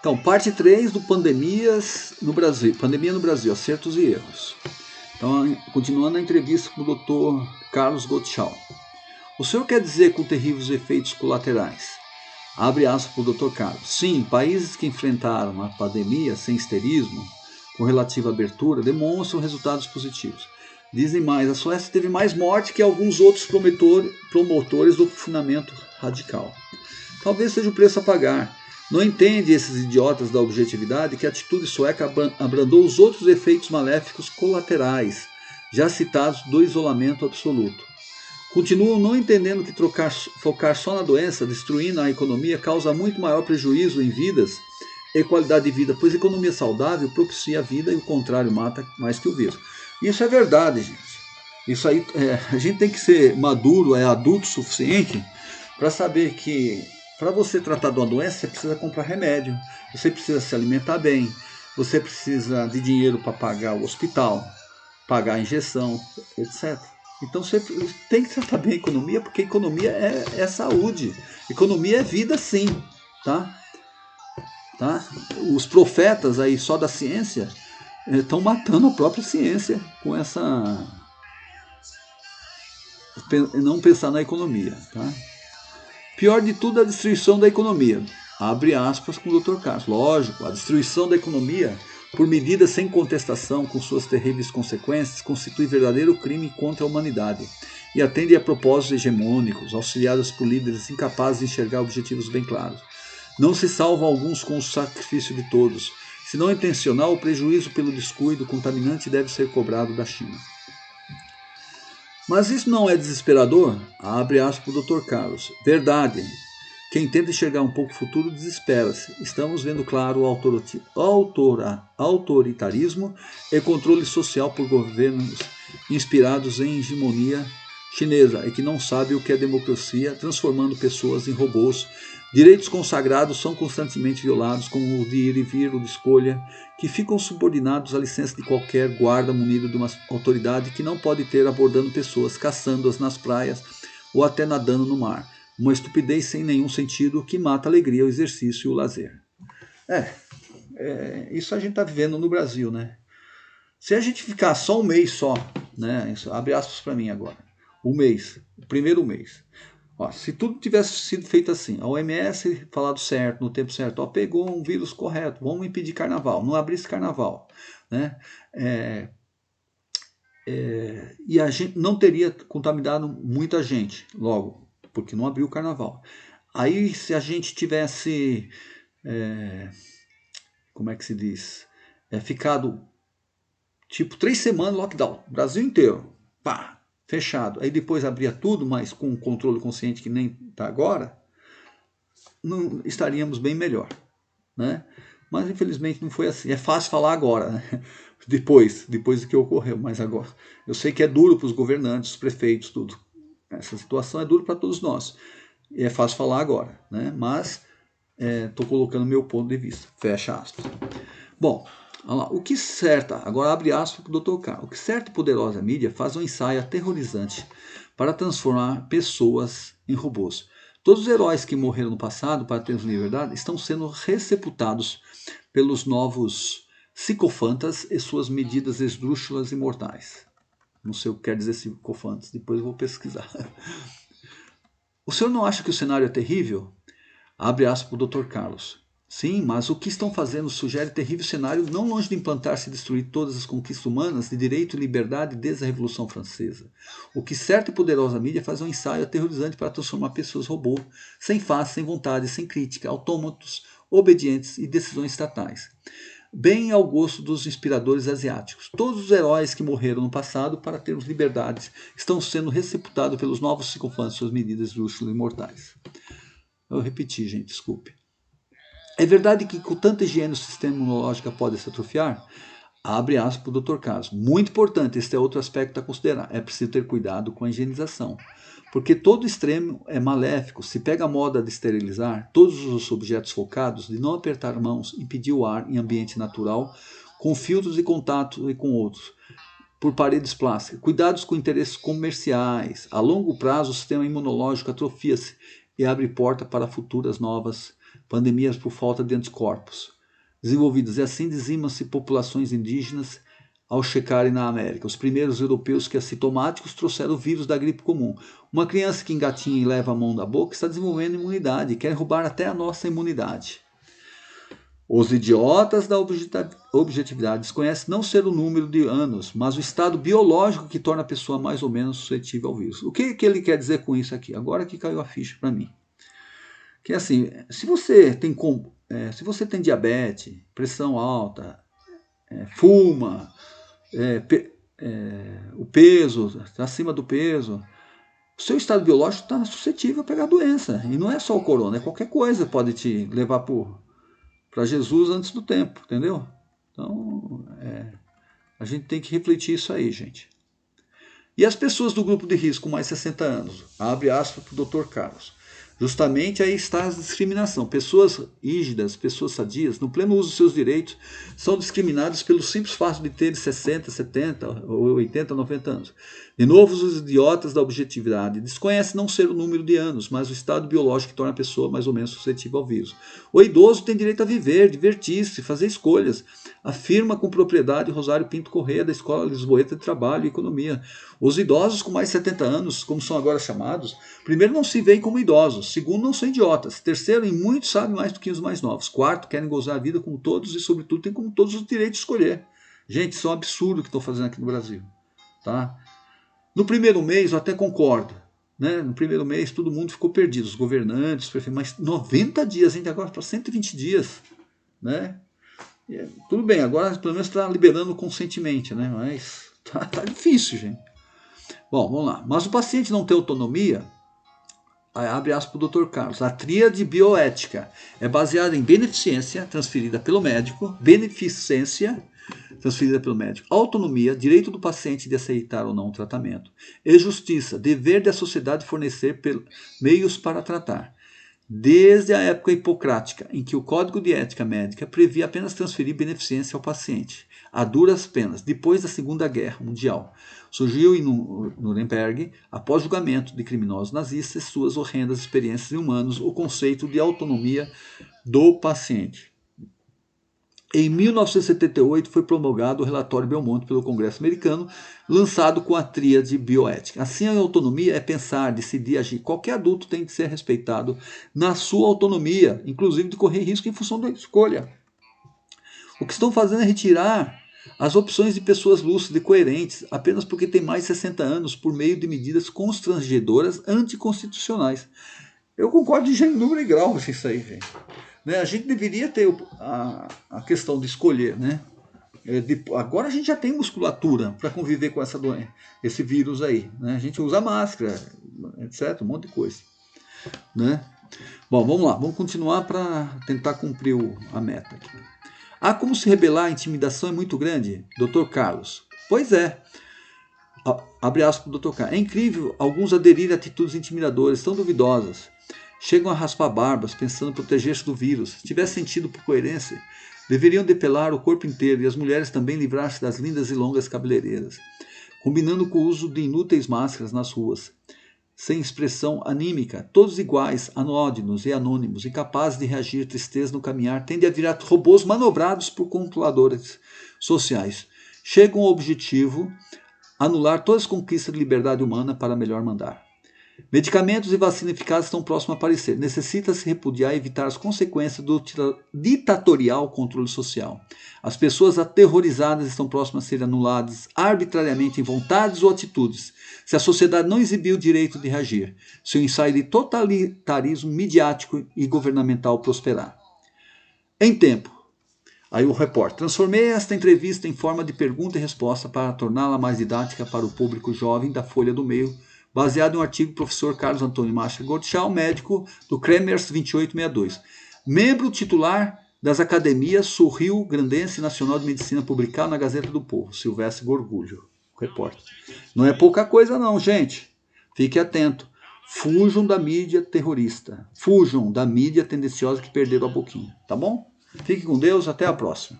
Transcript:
Então, parte 3 do Pandemias no Brasil. Pandemia no Brasil, acertos e erros. Então, continuando a entrevista com o Dr. Carlos Gottschall. O senhor quer dizer com terríveis efeitos colaterais? Abre aspas para o Dr. Carlos. Sim, países que enfrentaram a pandemia sem histerismo, com relativa abertura, demonstram resultados positivos. Dizem mais, a Suécia teve mais morte que alguns outros promotores do confinamento radical. Talvez seja o preço a pagar. Não entende esses idiotas da objetividade que a atitude sueca abrandou os outros efeitos maléficos colaterais, já citados do isolamento absoluto. Continuam não entendendo que focar só na doença, destruindo a economia, causa muito maior prejuízo em vidas e qualidade de vida, pois a economia saudável propicia a vida e o contrário mata mais que o vírus. Isso é verdade, gente. Isso aí, a gente tem que ser maduro, adulto o suficiente para saber que para você tratar de uma doença, você precisa comprar remédio, você precisa se alimentar bem, você precisa de dinheiro para pagar o hospital, pagar a injeção, etc. Então você tem que tratar bem a economia, porque economia é saúde. Economia é vida, sim. Tá? Os profetas aí só da ciência estão matando a própria ciência com essa... não pensar na economia. Tá? Pior de tudo é a destruição da economia. Abre aspas com o Dr. Carlos. Lógico, a destruição da economia por medidas sem contestação, com suas terríveis consequências, constitui verdadeiro crime contra a humanidade e atende a propósitos hegemônicos, auxiliados por líderes incapazes de enxergar objetivos bem claros. Não se salvam alguns com o sacrifício de todos. Se não intencional, o prejuízo pelo descuido contaminante deve ser cobrado da China. Mas isso não é desesperador? Abre aspas para o Dr. Carlos. Verdade. Quem tenta enxergar um pouco o futuro desespera-se. Estamos vendo claro o autoritarismo e controle social por governos inspirados em hegemonia chinesa e que não sabe o que é democracia, transformando pessoas em robôs. Direitos consagrados são constantemente violados, como o de ir e vir, o de escolha, que ficam subordinados à licença de qualquer guarda munido de uma autoridade que não pode ter abordando pessoas, caçando-as nas praias ou até nadando no mar. Uma estupidez sem nenhum sentido que mata a alegria, o exercício e o lazer. Isso a gente está vivendo no Brasil, né? Se a gente ficar só um mês só, né? Isso, abre aspas para mim agora. O primeiro mês. Ó, se tudo tivesse sido feito assim, a OMS falado certo, no tempo certo, pegou um vírus correto, vamos impedir carnaval, não abrisse carnaval, né? E a gente não teria contaminado muita gente logo, porque não abriu o carnaval. Aí se a gente tivesse, como é que se diz, ficado tipo 3 semanas lockdown, Brasil inteiro, pá, fechado. Aí depois abria tudo, mas com um controle consciente que nem está agora, não estaríamos bem melhor, né? Mas infelizmente não foi assim. É fácil falar agora, né? Depois do que ocorreu, mas agora. Eu sei que é duro para os governantes, os prefeitos, tudo. Essa situação é dura para todos nós. E é fácil falar agora, né? Mas estou colocando meu ponto de vista. Fecha aspas. Bom, vamos lá. O que certa, agora abre aspas para o Dr. Carlos. O que certa e poderosa mídia faz um ensaio aterrorizante para transformar pessoas em robôs. Todos os heróis que morreram no passado para termos liberdade estão sendo receptados pelos novos psicofantas e suas medidas esdrúxulas e mortais. Não sei o que quer dizer psicofantas, depois eu vou pesquisar. O senhor não acha que o cenário é terrível? Abre aspas para o Dr. Carlos. Sim, mas o que estão fazendo sugere terrível cenário não longe de implantar-se e destruir todas as conquistas humanas de direito e liberdade desde a Revolução Francesa. O que certa e poderosa mídia faz um ensaio aterrorizante para transformar pessoas robô, sem face, sem vontade, sem crítica, autômatos, obedientes e decisões estatais. Bem ao gosto dos inspiradores asiáticos. Todos os heróis que morreram no passado para termos liberdades estão sendo receptados pelos novos psicofantes, suas medidas esdrúxulas e mortais. Eu repeti, gente, desculpe. É verdade que com tanta higiene o sistema imunológico pode se atrofiar? Abre aspas para o Dr. Carlos. Muito importante, este é outro aspecto a considerar. É preciso ter cuidado com a higienização. Porque todo extremo é maléfico. Se pega a moda de esterilizar todos os objetos focados, de não apertar mãos, impedir o ar em ambiente natural, com filtros de contato e com outros, por paredes plásticas. Cuidados com interesses comerciais. A longo prazo o sistema imunológico atrofia-se e abre porta para futuras novas pandemias por falta de anticorpos desenvolvidos, e assim dizimam-se populações indígenas ao chegarem na América. Os primeiros europeus que assintomáticos trouxeram o vírus da gripe comum. Uma criança que engatinha e leva a mão na boca está desenvolvendo imunidade e quer roubar até a nossa imunidade. Os idiotas da objetividade desconhecem não ser o número de anos, mas o estado biológico que torna a pessoa mais ou menos suscetível ao vírus. O que ele quer dizer com isso aqui? Agora que caiu a ficha para mim. Que é assim, se você tem diabetes, pressão alta, fuma, o peso, está acima do peso, o seu estado biológico está suscetível a pegar a doença. E não é só o corona, é qualquer coisa que pode te levar para Jesus antes do tempo, entendeu? Então, a gente tem que refletir isso aí, gente. E as pessoas do grupo de risco com mais de 60 anos? Abre aspas para o Dr. Carlos. Justamente aí está a discriminação. Pessoas rígidas, pessoas sadias, no pleno uso dos seus direitos, são discriminadas pelo simples fato de terem 60, 70, 80, 90 anos. De novo, os idiotas da objetividade desconhecem não ser o número de anos, mas o estado biológico que torna a pessoa mais ou menos suscetível ao vírus. O idoso tem direito a viver, divertir-se, fazer escolhas, afirma com propriedade Rosário Pinto Corrêa, da Escola Lisboeta de Trabalho e Economia. Os idosos com mais de 70 anos, como são agora chamados, primeiro, não se veem como idosos. Segundo, não são idiotas. Terceiro, em muitos sabem mais do que os mais novos. Quarto, querem gozar a vida como todos e, sobretudo, têm como todos o direito de escolher. Gente, isso é um absurdo que estão fazendo aqui no Brasil. Tá? No primeiro mês, eu até concordo. Né? No primeiro mês, todo mundo ficou perdido. Os governantes, os prefeitos, mas 90 dias, ainda agora para 120 dias. Né? Tudo bem, agora pelo menos está liberando conscientemente, né? Mas tá difícil, gente. Bom, vamos lá. Mas o paciente não tem autonomia, abre aspas para o Dr. Carlos. A tríade bioética é baseada em beneficência, transferida pelo médico, autonomia, direito do paciente de aceitar ou não o tratamento, e justiça, dever da sociedade fornecer meios para tratar. Desde a época hipocrática, em que o Código de Ética Médica previa apenas transferir beneficência ao paciente, a duras penas, depois da Segunda Guerra Mundial. Surgiu em Nuremberg, após julgamento de criminosos nazistas e suas horrendas experiências em humanos, o conceito de autonomia do paciente. Em 1978 foi promulgado o relatório Belmonte pelo Congresso americano, lançado com a tríade bioética. Assim, a autonomia é pensar, decidir, agir. Qualquer adulto tem que ser respeitado na sua autonomia, inclusive de correr risco em função da escolha. O que estão fazendo é retirar as opções de pessoas lúcidas e coerentes apenas porque tem mais de 60 anos por meio de medidas constrangedoras anticonstitucionais. Eu concordo de número e grau com isso aí, gente. Né? A gente deveria ter a questão de escolher, né? Agora a gente já tem musculatura para conviver com essa doença, esse vírus aí, né? A gente usa máscara, etc, um monte de coisa, né? Bom, vamos lá, vamos continuar para tentar cumprir a meta aqui. Como se rebelar, a intimidação é muito grande, Dr. Carlos. Pois é. Abre aspas para o Dr. Carlos. É incrível alguns aderirem a atitudes intimidadoras, tão duvidosas. Chegam a raspar barbas, pensando em proteger-se do vírus. Se tivesse sentido por coerência, deveriam depelar o corpo inteiro e as mulheres também livrar-se das lindas e longas cabeleireiras, combinando com o uso de inúteis máscaras nas ruas, sem expressão anímica, todos iguais, anódinos e anônimos, incapazes de reagir à tristeza no caminhar, tendem a virar robôs manobrados por controladores sociais. Chegam ao objetivo anular todas as conquistas de liberdade humana para melhor mandar. Medicamentos e vacinas eficazes estão próximos a aparecer. Necessita-se repudiar e evitar as consequências do ditatorial controle social. As pessoas aterrorizadas estão próximas a serem anuladas arbitrariamente em vontades ou atitudes, se a sociedade não exibir o direito de reagir, se o ensaio de totalitarismo midiático e governamental prosperar. Em tempo. Aí o repórter. Transformei esta entrevista em forma de pergunta e resposta para torná-la mais didática para o público jovem da Folha do Meio, baseado em um artigo do professor Carlos Antônio Macha Gottschall, médico do Kremers 2862. Membro titular das Academias Sul-Rio Grandense Nacional de Medicina, publicado na Gazeta do Povo. Silvestre Gorgulho, repórter. Não é pouca coisa não, gente. Fique atento. Fujam da mídia terrorista. Fujam da mídia tendenciosa que perderam a boquinha. Tá bom? Fique com Deus. Até a próxima.